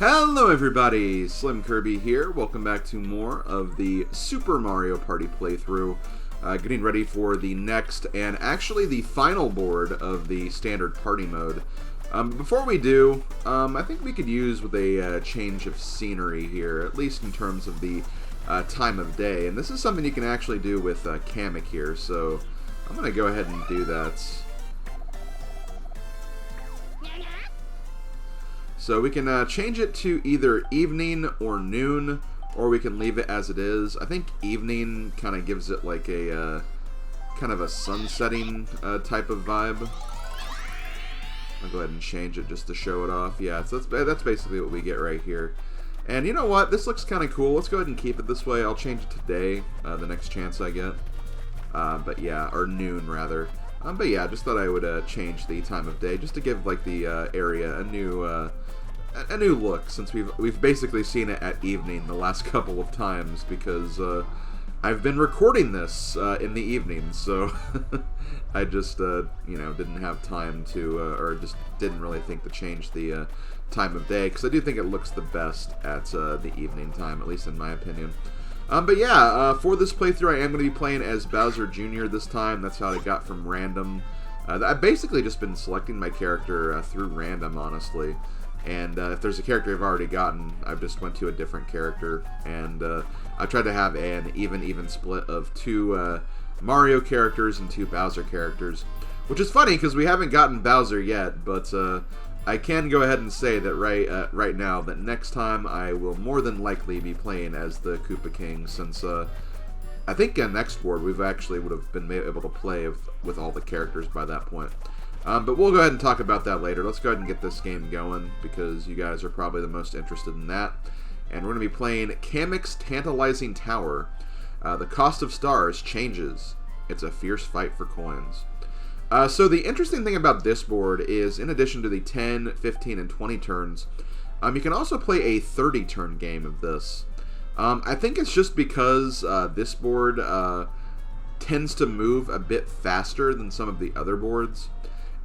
Hello everybody, SlimKirby here. Welcome back to more of the Super Mario Party playthrough. Getting ready for the next and actually the final board of the standard party mode. Before we do, I think we could use with a change of scenery here, at least in terms of the time of day. And this is something you can actually do with Kamek here, so I'm going to go ahead and do that. So we can change it to either evening or noon, or we can leave it as it is. I think evening kind of gives it like a kind of a sunsetting type of vibe. I'll go ahead and change it just to show it off. Yeah, so that's basically what we get right here. And you know what? This looks kind of cool. Let's go ahead and keep it this way. I'll change it today, the next chance I get. But yeah, or noon rather. But yeah, just thought I would change the time of day just to give like the area a new look, since we've basically seen it at evening the last couple of times because I've been recording this in the evening, so I just you know, didn't have time to or just didn't really think to change the time of day, because I do think it looks the best at the evening time, at least in my opinion. But yeah, for this playthrough I am going to be playing as Bowser Jr. this time. That's how I got from random. I've basically just been selecting my character through random, honestly. And if there's a character I've already gotten, I've just went to a different character. And I tried to have an even split of two Mario characters and two Bowser characters. Which is funny, because we haven't gotten Bowser yet, but I can go ahead and say that right now that next time I will more than likely be playing as the Koopa King, since I think next board we've actually would have been able to play with all the characters by that point. But we'll go ahead and talk about that later. Let's go ahead and get this game going, because you guys are probably the most interested in that. And we're going to be playing Kamek's Tantalizing Tower. The cost of stars changes. It's a fierce fight for coins. So the interesting thing about this board is, in addition to the 10, 15, and 20 turns, you can also play a 30-turn game of this. I think it's just because this board tends to move a bit faster than some of the other boards.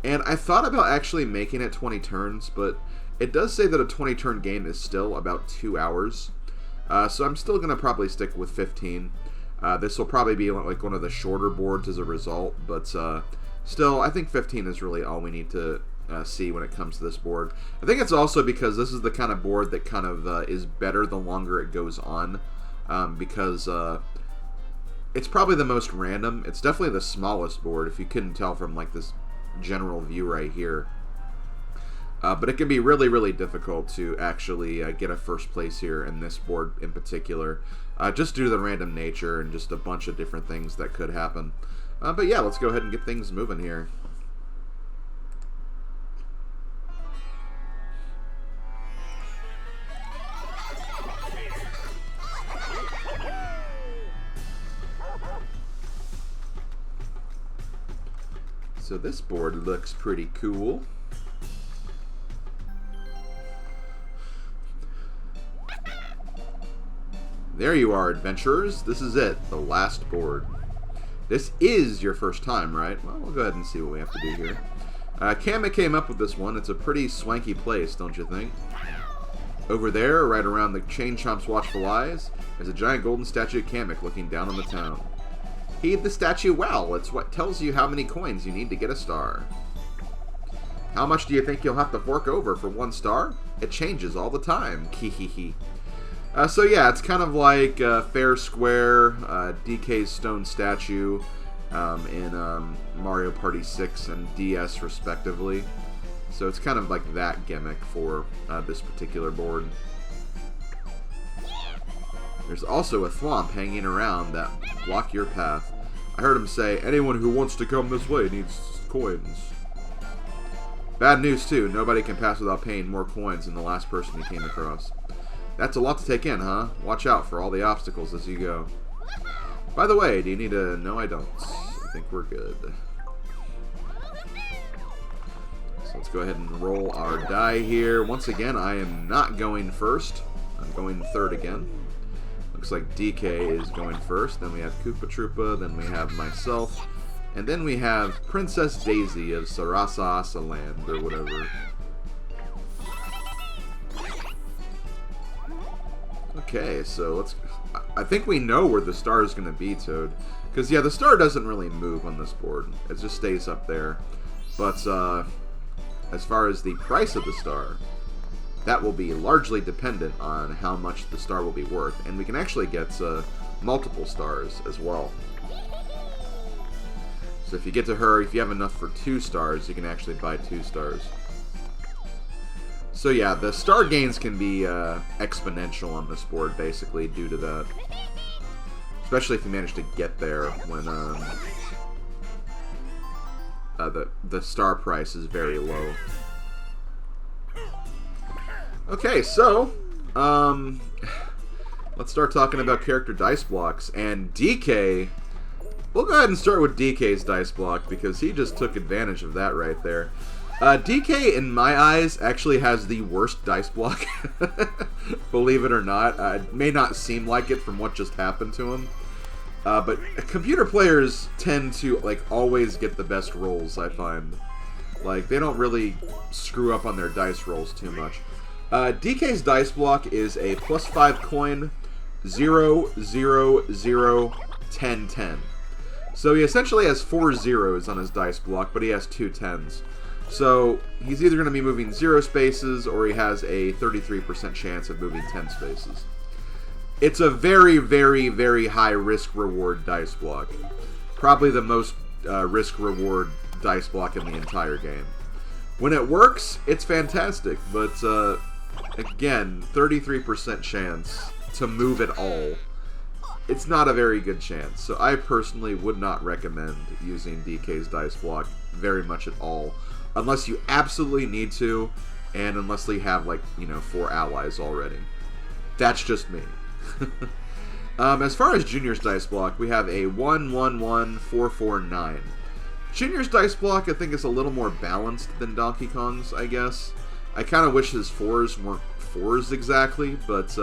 And I thought about actually making it 20 turns, but it does say that a 20-turn game is still about 2 hours. So I'm still going to probably stick with 15. This will probably be like one of the shorter boards as a result, but still, I think 15 is really all we need to see when it comes to this board. I think it's also because this is the kind of board that kind of is better the longer it goes on, because it's probably the most random. It's definitely the smallest board, if you couldn't tell from like this general view right here. But it can be really, really difficult to actually get a first place here in this board in particular, just due to the random nature and just a bunch of different things that could happen. But yeah, let's go ahead and get things moving here. So this board looks pretty cool. There you are, adventurers. This is it, the last board. This is your first time, right? Well, we'll go ahead and see what we have to do here. Kamek came up with this one. It's a pretty swanky place, don't you think? Over there, right around the Chain Chomp's watchful eyes, is a giant golden statue of Kamek looking down on the town. Heed the statue well. It's what tells you how many coins you need to get a star. How much do you think you'll have to fork over for 1 star? It changes all the time. Kihihi. So yeah, it's kind of like Fair Square, DK's stone statue in Mario Party 6 and DS respectively. So it's kind of like that gimmick for this particular board. There's also a thwomp hanging around that block your path. I heard him say, anyone who wants to come this way needs coins. Bad news too, nobody can pass without paying more coins than the last person he came across. That's a lot to take in, huh? Watch out for all the obstacles as you go. By the way, do you need a... No, I don't. I think we're good. So let's go ahead and roll our die here. Once again, I am not going first. I'm going third again. Looks like DK is going first. Then we have Koopa Troopa. Then we have myself. And then we have Princess Daisy of Sarasa Asa Land, or whatever. Okay, so let's... I think we know where the star is going to be, Toad. Because, yeah, the star doesn't really move on this board. It just stays up there. But, as far as the price of the star, that will be largely dependent on how much the star will be worth. And we can actually get multiple stars as well. So if you get to her, if you have enough for 2 stars, you can actually buy 2 stars. So yeah, the star gains can be exponential on this board, basically, due to that. Especially if you manage to get there when the star price is very low. Okay, so let's start talking about character dice blocks. And DK, we'll go ahead and start with DK's dice block because he just took advantage of that right there. DK, in my eyes, actually has the worst dice block. Believe it or not. It may not seem like it from what just happened to him. But computer players tend to, like, always get the best rolls, I find. Like, they don't really screw up on their dice rolls too much. DK's dice block is a +5 coin, 0, 0, 0, 10, 10. So he essentially has 4 zeros on his dice block, but he has 2 10s. So he's either going to be moving 0 spaces, or he has a 33% chance of moving 10 spaces. It's a very, very, very high risk-reward dice block. Probably the most risk-reward dice block in the entire game. When it works, it's fantastic, but again, 33% chance to move at all. It's not a very good chance, so I personally would not recommend using DK's dice block very much at all. Unless you absolutely need to, and unless you have, like, you know, 4 allies already. That's just me. As far as Junior's dice block, we have a 1, 1, 1, 4, 4, 9. Junior's dice block, I think, is a little more balanced than Donkey Kong's, I guess. I kind of wish his 4s weren't 4s exactly, but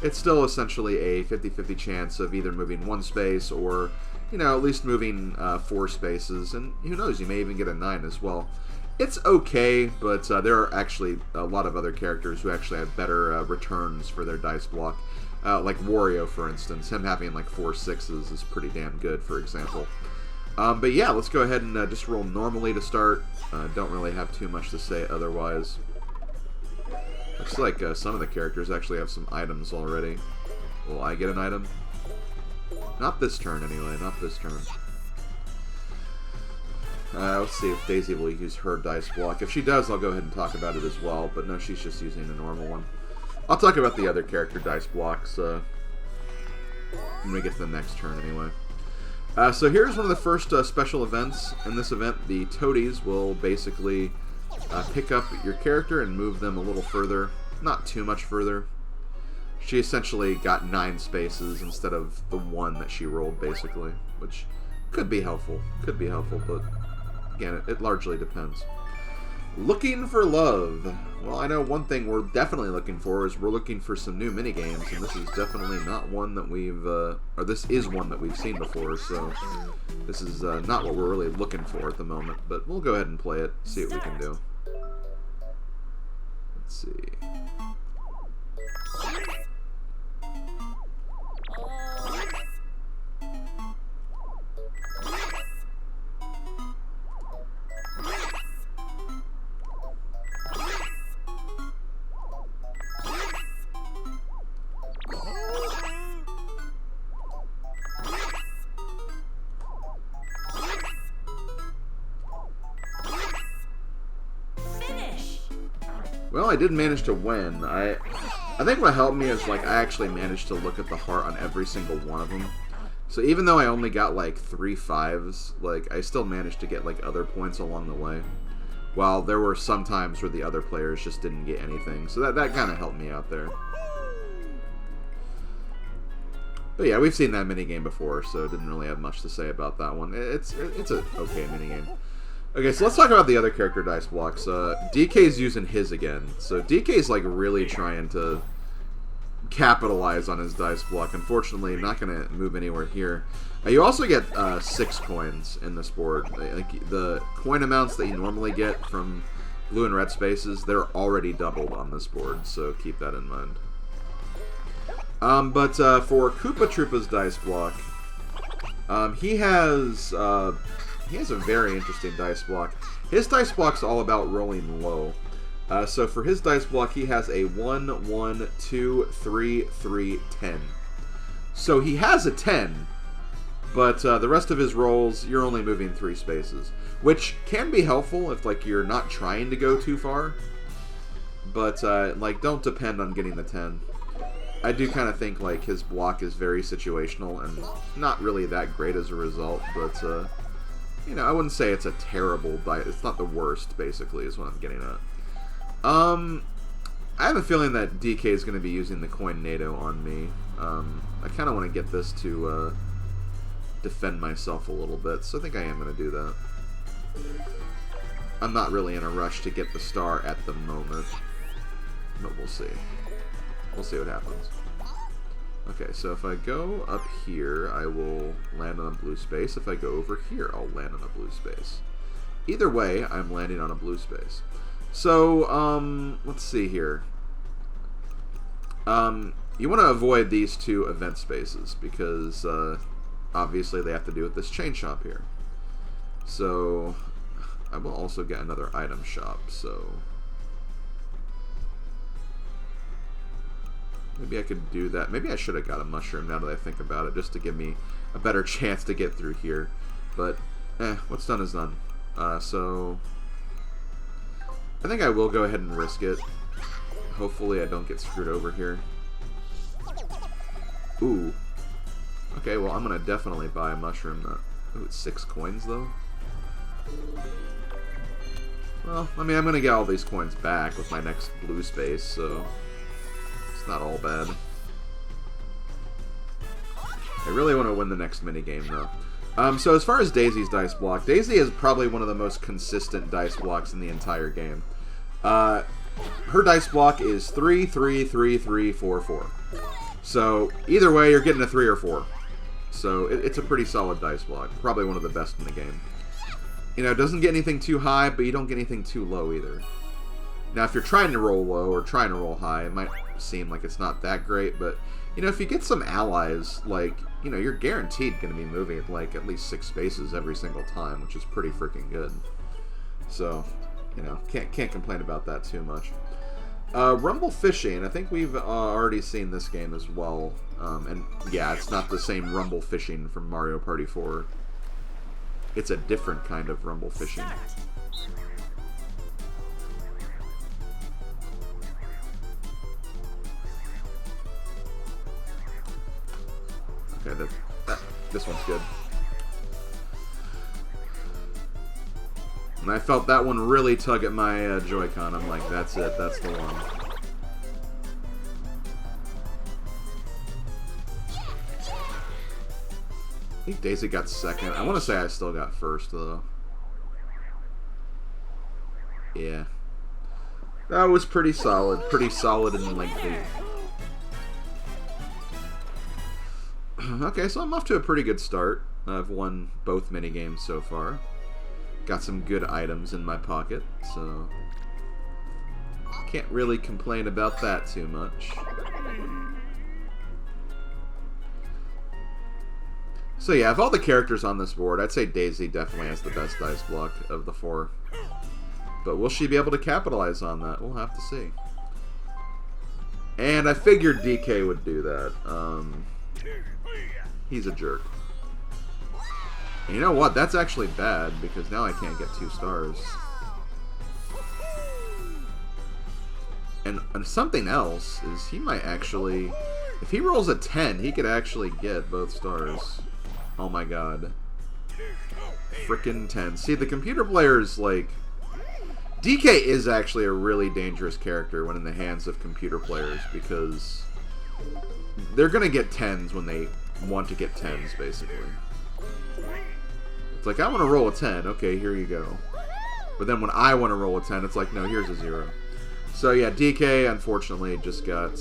it's still essentially a 50-50 chance of either moving 1 space or, you know, at least moving 4 spaces. And who knows, you may even get a 9 as well. It's okay, but there are actually a lot of other characters who actually have better returns for their dice block. Like Wario, for instance. Him having like 4 6s is pretty damn good, for example. But yeah, let's go ahead and just roll normally to start. Don't really have too much to say otherwise. Looks like some of the characters actually have some items already. Will I get an item? Not this turn, anyway. Not this turn. Let's see if Daisy will use her dice block. If she does, I'll go ahead and talk about it as well. But no, she's just using a normal one. I'll talk about the other character dice blocks when we get to the next turn, anyway. So here's one of the first special events. In this event, the Toadies will basically pick up your character and move them a little further. Not too much further. She essentially got 9 spaces instead of the 1 that she rolled, basically. Which could be helpful. Could be helpful, but again, it largely depends. Looking for love. Well, I know one thing we're definitely looking for is we're looking for some new minigames, and this is definitely not one that we've, or this is one that we've seen before, so this is not what we're really looking for at the moment, but we'll go ahead and play it, see what we can do. Let's see. Well, I did manage to win. I think what helped me is, like, I actually managed to look at the heart on every single one of them. So even though I only got, like, 3 5s, like, I still managed to get, like, other points along the way. While there were some times where the other players just didn't get anything. So that kind of helped me out there. But yeah, we've seen that minigame before, so didn't really have much to say about that one. It's a okay minigame. Okay, so let's talk about the other character dice blocks. DK's using his again. So DK's like really trying to capitalize on his dice block. Unfortunately, not going to move anywhere here. You also get 6 coins in this board. Like the coin amounts that you normally get from blue and red spaces, they're already doubled on this board, so keep that in mind. But for Koopa Troopa's dice block, he has a very interesting dice block. His dice block's all about rolling low. So for his dice block, he has a 1, 1, 2, 3, 3, 10. So he has a 10, but the rest of his rolls, you're only moving 3 spaces, which can be helpful if like you're not trying to go too far. But like, don't depend on getting the 10. I do kind of think like his block is very situational and not really that great as a result, but you know, I wouldn't say it's a terrible dice. It's not the worst, basically, is what I'm getting at. I have a feeling that DK is going to be using the coin NATO on me. I kind of want to get this to defend myself a little bit, so I think I am going to do that. I'm not really in a rush to get the star at the moment, but we'll see. We'll see what happens. Okay, so if I go up here, I will land on a blue space. If I go over here, I'll land on a blue space. Either way, I'm landing on a blue space. So, let's see here. You want to avoid these 2 event spaces because, obviously, they have to do with this chain shop here. So, I will also get another item shop, so... maybe I could do that. Maybe I should have got a mushroom now that I think about it, just to give me a better chance to get through here. But, what's done is done. So... I think I will go ahead and risk it. Hopefully I don't get screwed over here. Ooh. Okay, well, I'm going to definitely buy a mushroom. Ooh, it's 6 coins, though. Well, I mean, I'm going to get all these coins back with my next blue space, so... it's not all bad. I really want to win the next minigame, though. So as far as Daisy's dice block, Daisy is probably one of the most consistent dice blocks in the entire game. Her dice block is 3, 3, 3, 3, 4, 4. So either way, you're getting a 3 or 4. So it's a pretty solid dice block. Probably one of the best in the game. You know, it doesn't get anything too high, but you don't get anything too low either. Now, if you're trying to roll low or trying to roll high, it might seem like it's not that great, but, you know, if you get some allies, like, you know, you're guaranteed going to be moving, like, at least 6 spaces every single time, which is pretty freaking good. So, you know, can't complain about that too much. Rumble Fishing, I think we've already seen this game as well, and, yeah, it's not the same Rumble Fishing from Mario Party 4. It's a different kind of Rumble Fishing. Okay, this one's good. And I felt that one really tug at my Joy-Con. I'm like, that's it, that's the one. I think Daisy got second. I want to say I still got first, though. Yeah. That was pretty solid and lengthy. Okay, so I'm off to a pretty good start. I've won both minigames so far. Got some good items in my pocket, so can't really complain about that too much. So yeah, of all the characters on this board, I'd say Daisy definitely has the best dice block of the 4. But will she be able to capitalize on that? We'll have to see. And I figured DK would do that. He's a jerk. And you know what? That's actually bad, because now I can't get 2 stars. And something else is he might actually... if he rolls a 10, he could actually get both stars. Oh my god. Frickin' 10. See, the computer players, like... DK is actually a really dangerous character when in the hands of computer players, because they're gonna get 10s when they want to get 10s, basically. It's like, I want to roll a 10. Okay, here you go. But then when I want to roll a 10, it's like, no, here's a 0. So yeah, DK, unfortunately, just got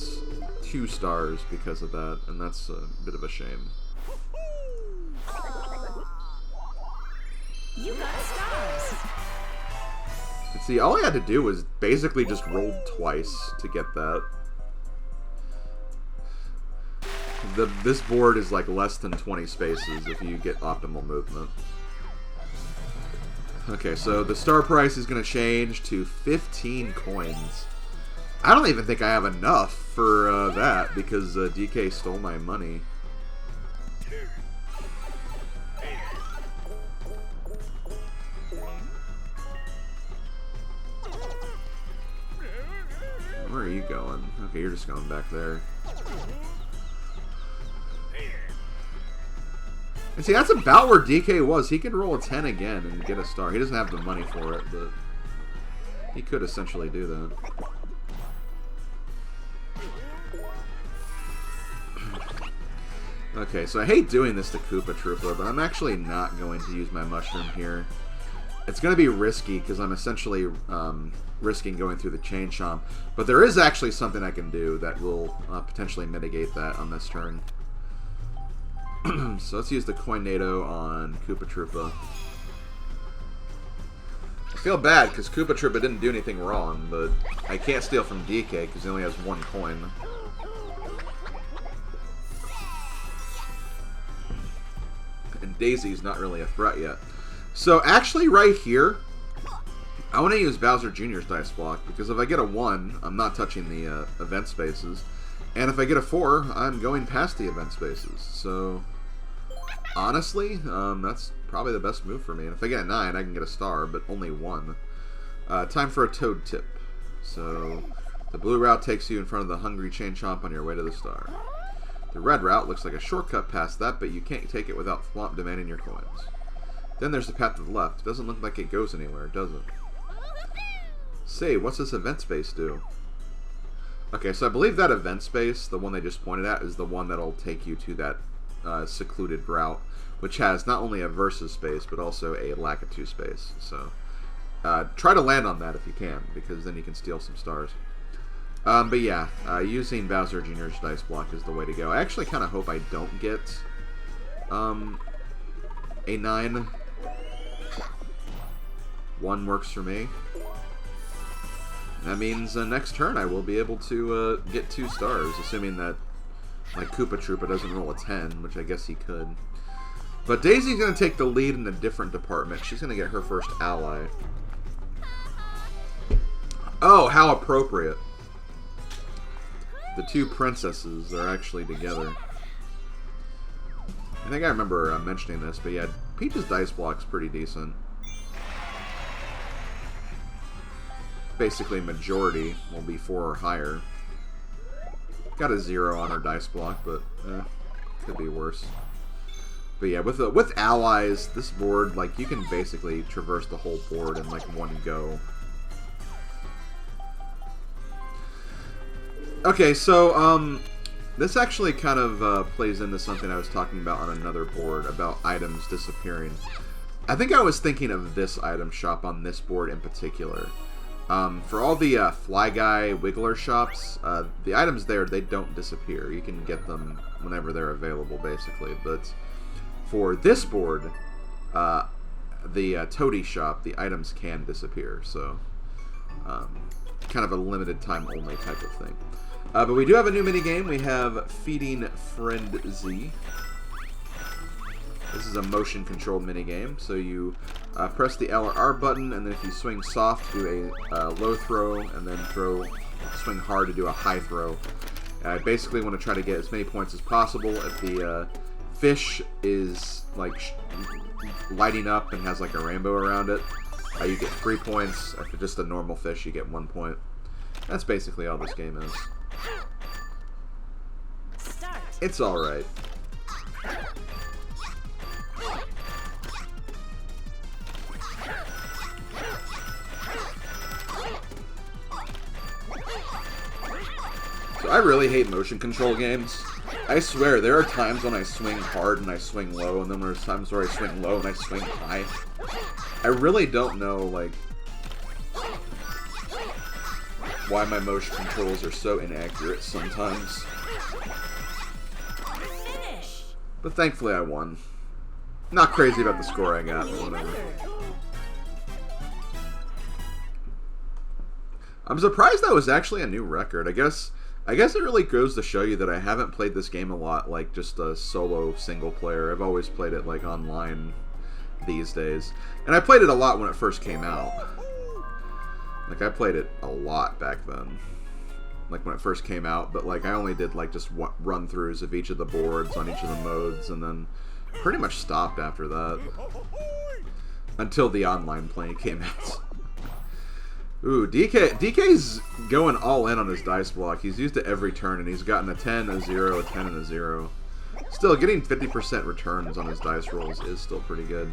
2 stars because of that, and that's a bit of a shame. You got stars. And see, all I had to do was basically just roll twice to get that. This board is like less than 20 spaces if you get optimal movement. Okay, so the star price is going to change to 15 coins. I don't even think I have enough for that because DK stole my money. Where are you going? Okay, you're just going back there. And see, that's about where DK was. He could roll a 10 again and get a star. He doesn't have the money for it, but he could essentially do that. Okay, so I hate doing this to Koopa Troopa, but I'm actually not going to use my mushroom here. It's going to be risky because I'm essentially risking going through the Chain Chomp. But there is actually something I can do that will potentially mitigate that on this turn. So let's use the Coinado on Koopa Troopa. I feel bad because Koopa Troopa didn't do anything wrong, but I can't steal from DK because he only has 1 coin. And Daisy's not really a threat yet. So actually right here, I want to use Bowser Jr.'s dice block because if I get a 1, I'm not touching the event spaces. And if I get a 4, I'm going past the event spaces. So honestly, that's probably the best move for me. And if I get a 9, I can get a star, but only 1. Time for a Toad Tip. So the blue route takes you in front of the Hungry Chain Chomp on your way to the star. The red route looks like a shortcut past that, but you can't take it without Thwomp demanding your coins. Then there's the path to the left. It doesn't look like it goes anywhere, does it? Say, what's this event space do? Okay, so I believe that event space, the one they just pointed at, is the one that'll take you to that secluded route, which has not only a versus space, but also a Lakitu space. So try to land on that if you can, because then you can steal some stars. But yeah, using Bowser Jr.'s dice block is the way to go. I actually kind of hope I don't get a 9. 1 works for me. That means next turn I will be able to get 2 stars, assuming that like Koopa Troopa doesn't roll a 10, which I guess he could. But Daisy's going to take the lead in a different department. She's going to get her first ally. Oh, how appropriate. The 2 princesses are actually together. I think I remember mentioning this, but yeah, Peach's dice block's pretty decent. Basically, majority will be 4 or higher. Got a 0 on her dice block, but could be worse. But yeah, with allies, this board, like, you can basically traverse the whole board in like 1 go. Okay, so this actually kind of plays into something I was talking about on another board about items disappearing. I think I was thinking of this item shop on this board in particular. For all the Fly Guy Wiggler shops, the items there, they don't disappear. You can get them whenever they're available, basically. But for this board, the Toady shop, the items can disappear. So, kind of a limited time only type of thing. But we do have a new minigame. We have Feeding Friend Z. This is a motion-controlled minigame. So you press the L or R button, and then if you swing soft, do a low throw, and then swing hard to do a high throw. I basically want to try to get as many points as possible. If the fish is like lighting up and has like a rainbow around it, you get 3 points. If it's just a normal fish, you get 1 point. That's basically all this game is. It's alright. So I really hate motion control games. I swear, there are times when I swing hard and I swing low, and then there's times where I swing low and I swing high. I really don't know, like, why my motion controls are so inaccurate sometimes. But thankfully I won. Not crazy about the score I got, but whatever. I'm surprised that was actually a new record. I guess I guess it really goes to show you that I haven't played this game a lot, like just a solo single player. I've always played it like online these days. And I played it a lot when it first came out. Like I played it a lot back then. Like when it first came out, but like I only did like just run-throughs of each of the boards on each of the modes, and then pretty much stopped after that. Until the online play came out. Ooh, DK's going all in on his dice block. He's used it every turn, and he's gotten a 10, a 0, a 10, and a 0. Still, getting 50% returns on his dice rolls is still pretty good.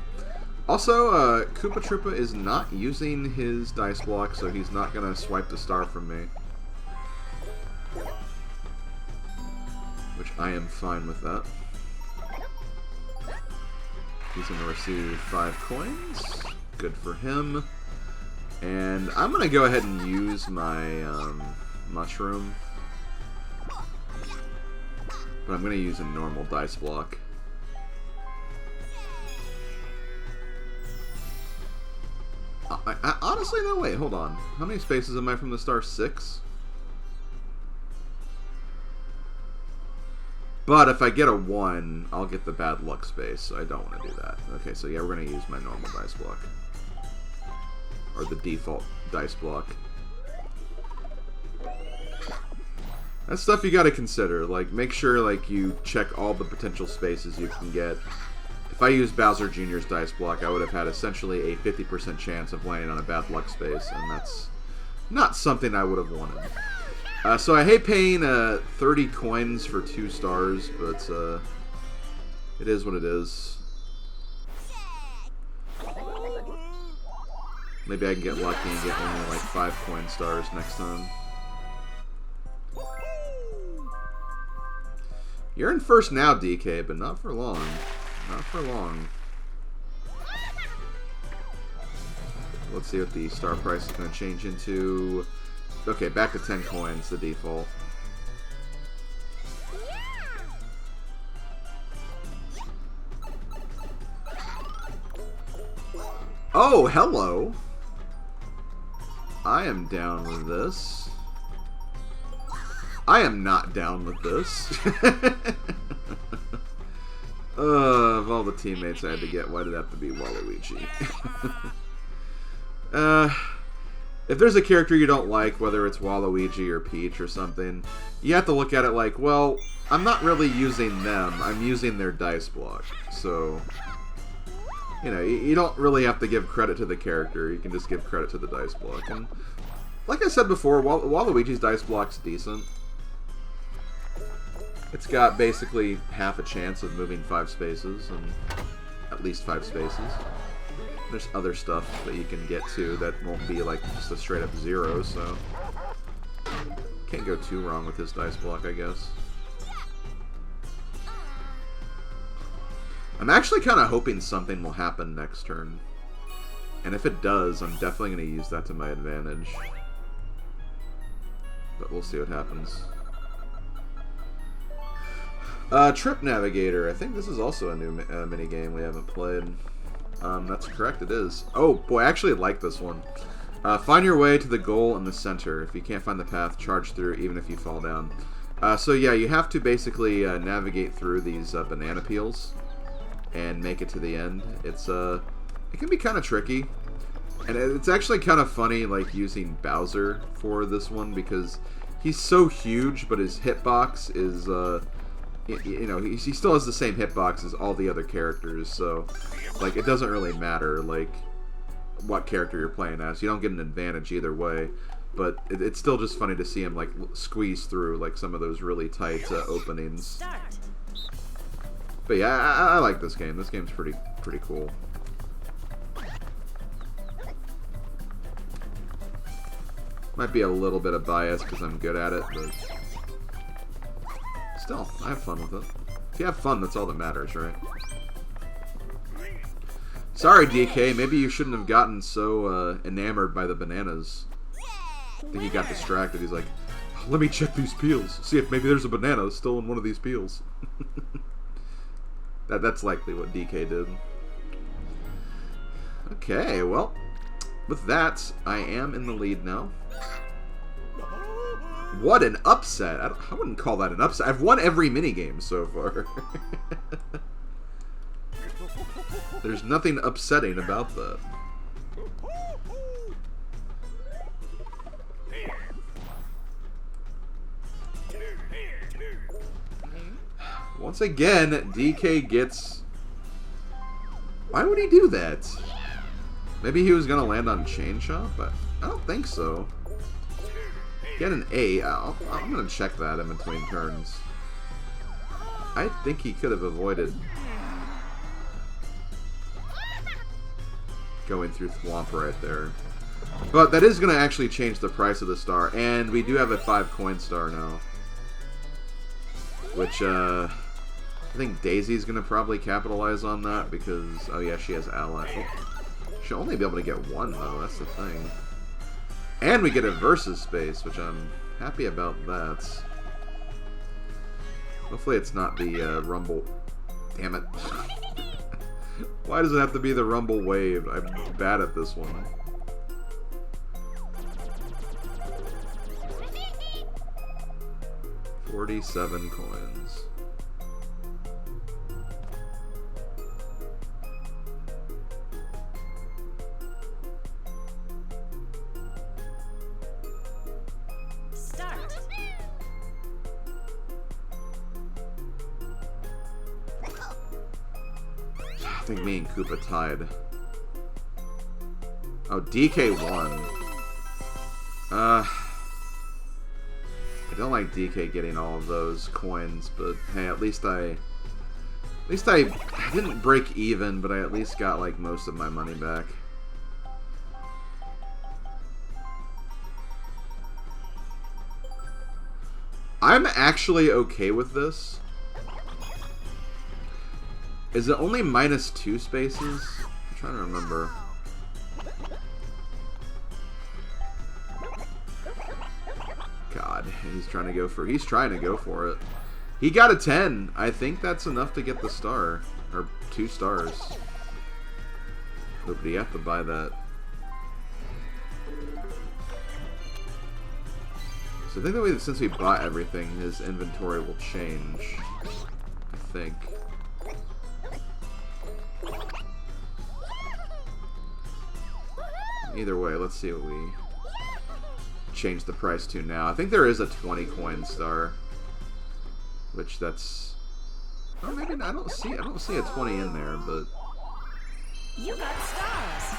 Also, Koopa Troopa is not using his dice block, so he's not going to swipe the star from me. Which I am fine with that. He's going to receive 5 coins. Good for him. And I'm going to go ahead and use my mushroom. But I'm going to use a normal dice block. Honestly, no, wait, hold on. How many spaces am I from the star? 6? But if I get a 1, I'll get the bad luck space, so I don't want to do that. Okay, so yeah, we're going to use my normal dice block. Or the default dice block. That's stuff you gotta consider. Like, make sure like you check all the potential spaces you can get. If I used Bowser Jr.'s dice block, I would have had essentially a 50% chance of landing on a bad luck space, and that's not something I would have wanted. So I hate paying 30 coins for 2 stars, but it is what it is. Maybe I can get lucky and get only like 5 coin stars next time. You're in first now, DK, but not for long. Not for long. Let's see what the star price is going to change into. Okay, back to 10 coins, the default. Oh, hello! I am down with this. I am not down with this. Of all the teammates I had to get, why did it have to be Waluigi? If there's a character you don't like, whether it's Waluigi or Peach or something, you have to look at it like, well, I'm not really using them, I'm using their dice block. So, you know, you don't really have to give credit to the character, you can just give credit to the dice block. And like I said before, Waluigi's dice block's decent. It's got basically half a chance of moving 5 spaces, and at least 5 spaces. There's other stuff that you can get to that won't be like just a straight up 0, so can't go too wrong with his dice block, I guess. I'm actually kind of hoping something will happen next turn. And if it does, I'm definitely going to use that to my advantage. But we'll see what happens. Trip Navigator. I think this is also a new minigame we haven't played. That's correct, it is. Oh, boy, I actually like this one. Find your way to the goal in the center. If you can't find the path, charge through even if you fall down. So yeah, you have to basically navigate through these banana peels and make it to the end. It's it can be kind of tricky. And it's actually kind of funny, like, using Bowser for this one, because he's so huge, but his hitbox is, you know, he still has the same hitbox as all the other characters, so, like, it doesn't really matter, like, what character you're playing as. You don't get an advantage either way, but it's still just funny to see him, like, squeeze through, like, some of those really tight openings. But yeah, I like this game. This game's pretty cool. Might be a little bit of bias because I'm good at it, but still, I have fun with it. If you have fun, that's all that matters, right? Sorry, DK, maybe you shouldn't have gotten so enamored by the bananas. I think he got distracted. He's like, oh, let me check these peels. See if maybe there's a banana still in one of these peels. That's likely what DK did. Okay, well, with that, I am in the lead now. What an upset. I wouldn't call that an upset. I've won every minigame so far. There's nothing upsetting about that. Once again, DK gets... Why would he do that? Maybe he was going to land on Chain Shot, but I don't think so. Get an A. I'm going to check that in between turns. I think he could have avoided going through Thwomp right there. But that is going to actually change the price of the star. And we do have a 5 coin star now. Which, I think Daisy's going to probably capitalize on that because... Oh yeah, she has Ally. Oh, she'll only be able to get 1 though, that's the thing. And we get a versus space, which I'm happy about that. Hopefully it's not the Rumble... Damn it. Why does it have to be the Rumble Wave? I'm bad at this one. $47 coins. Start. I think me and Koopa tied. Oh, DK won. I don't like DK getting all of those coins, but hey, at least I didn't break even, but I at least got like most of my money back. I'm actually okay with this. Is it only -2 spaces? I'm trying to remember. God, he's trying to go for it. He got a 10. I think that's enough to get the star. Or 2 stars. But you have to buy that. So I think that way, since we bought everything, his inventory will change. I think. Either way, let's see what we change the price to now. I think there is a 20 coin star, which that's... Oh, maybe not. I don't see a 20 in there, but You got stars.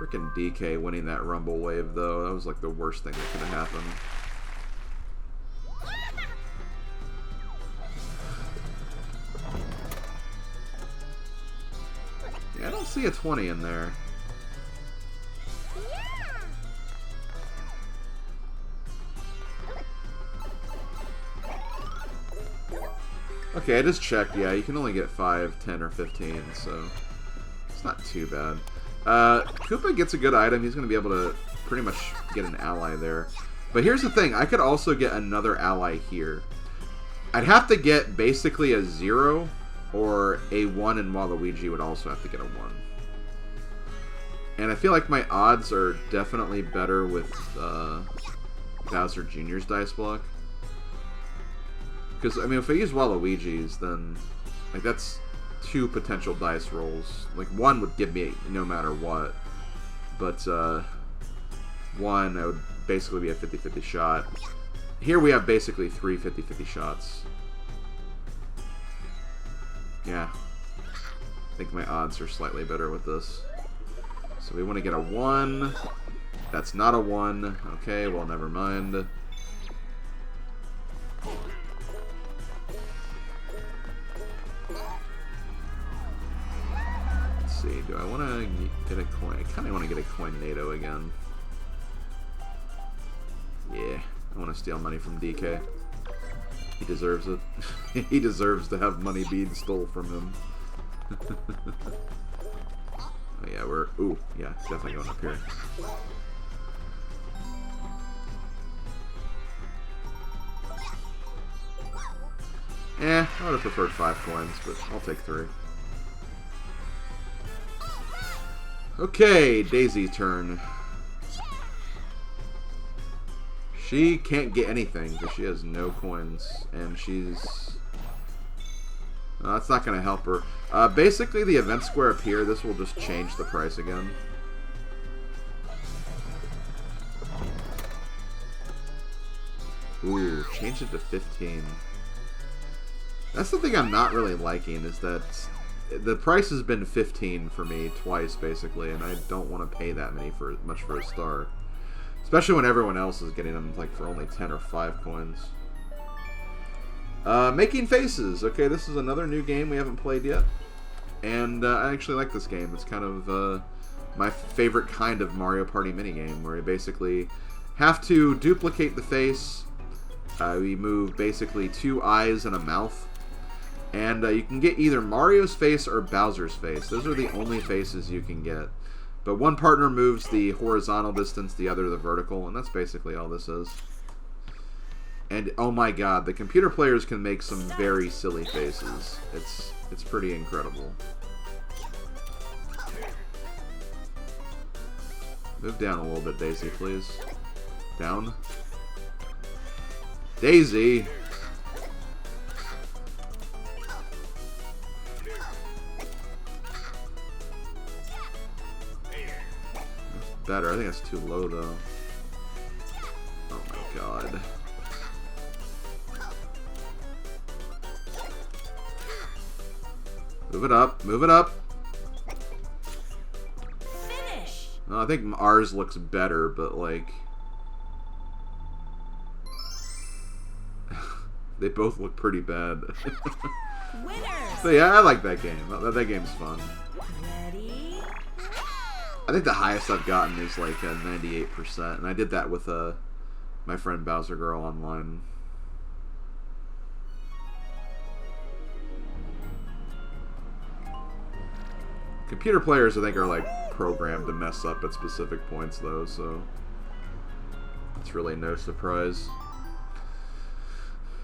freaking DK winning that Rumble Wave though, that was like the worst thing that could have happened. Yeah, I don't see a 20 in there. Okay, I just checked. Yeah, you can only get 5, 10, or 15, so it's not too bad. Koopa gets a good item. He's going to be able to pretty much get an ally there. But here's the thing. I could also get another ally here. I'd have to get basically a 0 or a 1, and Waluigi would also have to get a 1. And I feel like my odds are definitely better with Bowser Jr.'s dice block. Because, I mean, if I use Waluigi's, then, like, that's 2 potential dice rolls. Like, 1 would give me no matter what. But, 1, that would basically be a 50-50 shot. Here we have basically 3 50-50 shots. Yeah. I think my odds are slightly better with this. So we want to get a 1. That's not a 1. Okay, well, never mind. See, do I want to get a coin? I kind of want to get a coin NATO again. Yeah, I want to steal money from DK. He deserves it. He deserves to have money being stole from him. Oh yeah, we're... Ooh, yeah, definitely going up here. I would have preferred 5 coins, but I'll take 3. Okay, Daisy's turn. She can't get anything because she has no coins, and she's... that's not going to help her. Basically, the event square up here, this will just change the price again. Ooh, change it to 15. That's the thing I'm not really liking, is that the price has been 15 for me twice, basically, and I don't want to pay that much for a star. Especially when everyone else is getting them like for only 10 or 5 coins. Making faces. Okay, this is another new game we haven't played yet. And I actually like this game. It's kind of my favorite kind of Mario Party minigame, where you basically have to duplicate the face. We move basically 2 eyes and a mouth. And you can get either Mario's face or Bowser's face. Those are the only faces you can get. But one partner moves the horizontal distance, the other the vertical, and that's basically all this is. And oh my god, the computer players can make some very silly faces. It's pretty incredible. Move down a little bit, Daisy, please. Down. Daisy! Better. I think that's too low, though. Oh my god. Move it up. Move it up. Finish. No, I think ours looks better, but like... they both look pretty bad. Winners. So yeah, I like that game. That game's fun. Ready? I think the highest I've gotten is like 98%, and I did that with my friend Bowser Girl online. Computer players, I think, are like programmed to mess up at specific points, though, so it's really no surprise.